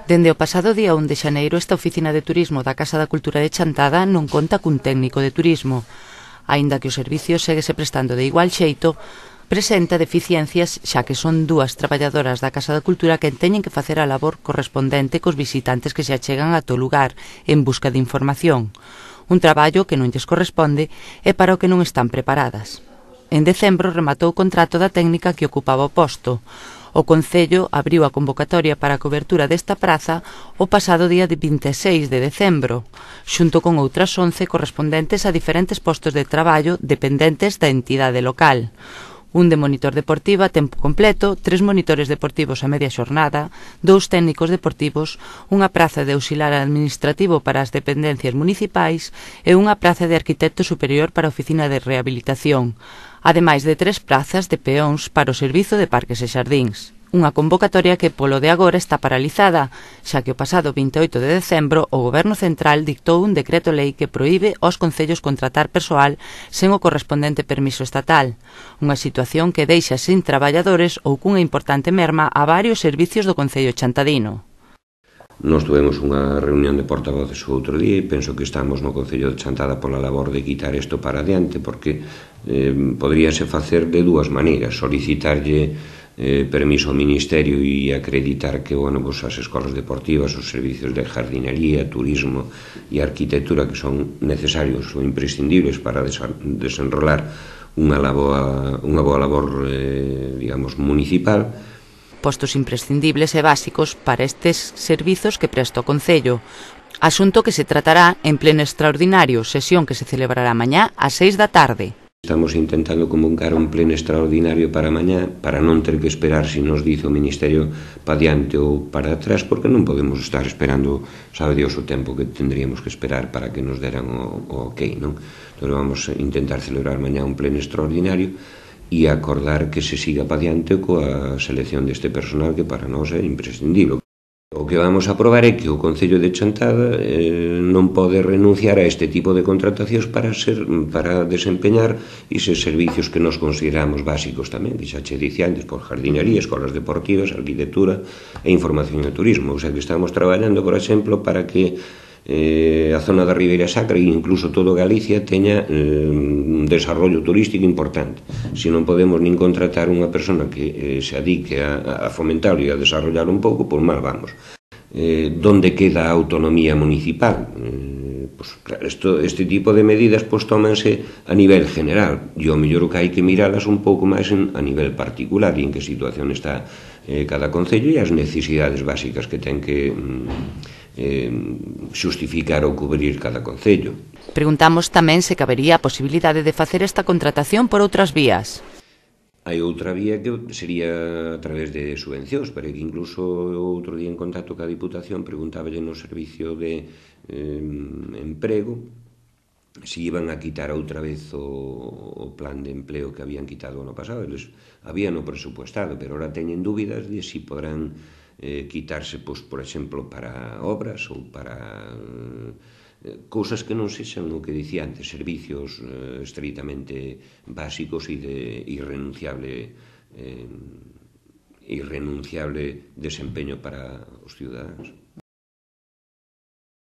Dende o pasado día 1 de xaneiro, esta oficina de turismo da Casa da Cultura de Chantada non conta cun técnico de turismo. Aínda que o servicio séguese prestando de igual xeito, presenta deficiencias xa que son dúas traballadoras da Casa da Cultura que teñen que facer a labor correspondente cos visitantes que se achegan a todo lugar en busca de información. Un traballo que non lles corresponde e para o que non están preparadas. En decembro rematou o contrato da técnica que ocupaba o posto. O Concello abriu a convocatoria para a cobertura desta praza o pasado día de 26 de decembro, xunto con outras 11 correspondentes a diferentes postos de traballo dependentes da entidade local. Un de monitor deportivo a tempo completo, 3 monitores deportivos a media xornada, 2 técnicos deportivos, unha praza de auxiliar administrativo para as dependencias municipais e unha praza de arquitecto superior para a oficina de rehabilitación, ademais de 3 prazas de peóns para o servizo de parques e xardíns. Unha convocatoria que polo de agora está paralizada, xa que o pasado 28 de decembro o Goberno Central dictou un decreto lei que proíbe aos concellos contratar persoal sen o correspondente permiso estatal, unha situación que deixa sin traballadores ou cunha importante merma a varios servicios do Concello chantadino. Nos tuvemos unha reunión de portavoces o outro día e penso que estamos no Concello de Chantada pola labor de quitar isto para adiante, porque poderíase facer de dúas maneiras: solicitarlle permiso ao Ministerio e acreditar que as escolas deportivas, os servicios de jardinería, turismo e arquitectura que son necesarios ou imprescindibles para desenrolar unha boa labor municipal. Postos imprescindibles e básicos para estes servizos que presta o Concello. Asunto que se tratará en pleno extraordinario, sesión que se celebrará mañá ás 6 da tarde. Estamos intentando convocar un pleno extraordinario para mañá, para non ter que esperar se nos dice o Ministerio para diante ou para atrás, porque non podemos estar esperando, sabe Dios, o tempo que tendríamos que esperar para que nos deran o ok, non? Entón vamos a intentar celebrar mañá un pleno extraordinario e acordar que se siga para diante coa selección deste personal que para nós é imprescindible. O que vamos a aprobar é que o Concello de Chantada non pode renunciar a este tipo de contratacións para desempeñar eses servicios que nos consideramos básicos tamén, que xa che dicía antes, por jardinería, escolas deportivas, arquitectura e información e turismo. O sea que estamos traballando, por exemplo, para que a zona da Ribeira Sacra e incluso todo Galicia teña un desarrollo turístico importante. Se non podemos nin contratar unha persona que se adique a fomentarlo e a desarrollar un pouco, pois mal vamos. Donde queda a autonomía municipal? Claro, este tipo de medidas tómanse a nivel general e ao mellor o que hai que miralas un pouco máis a nivel particular e en que situación está cada concello e as necesidades básicas que ten que xustificar ou cubrir cada concello. Preguntamos tamén se cabería a posibilidade de facer esta contratación por outras vías. Hai outra vía que sería a través de subvencións, pero que incluso outro día en contacto ca Diputación preguntáballe no servicio de emprego se iban a quitar outra vez o plan de empleo que habían quitado o ano pasado. Eles habían o presupuestado, pero ahora teñen dúbidas de si podrán quitarse, por exemplo, para obras ou para cousas que non sexan o que dicía antes, servicios estritamente básicos e de irrenunciable desempeño para os ciudadanos.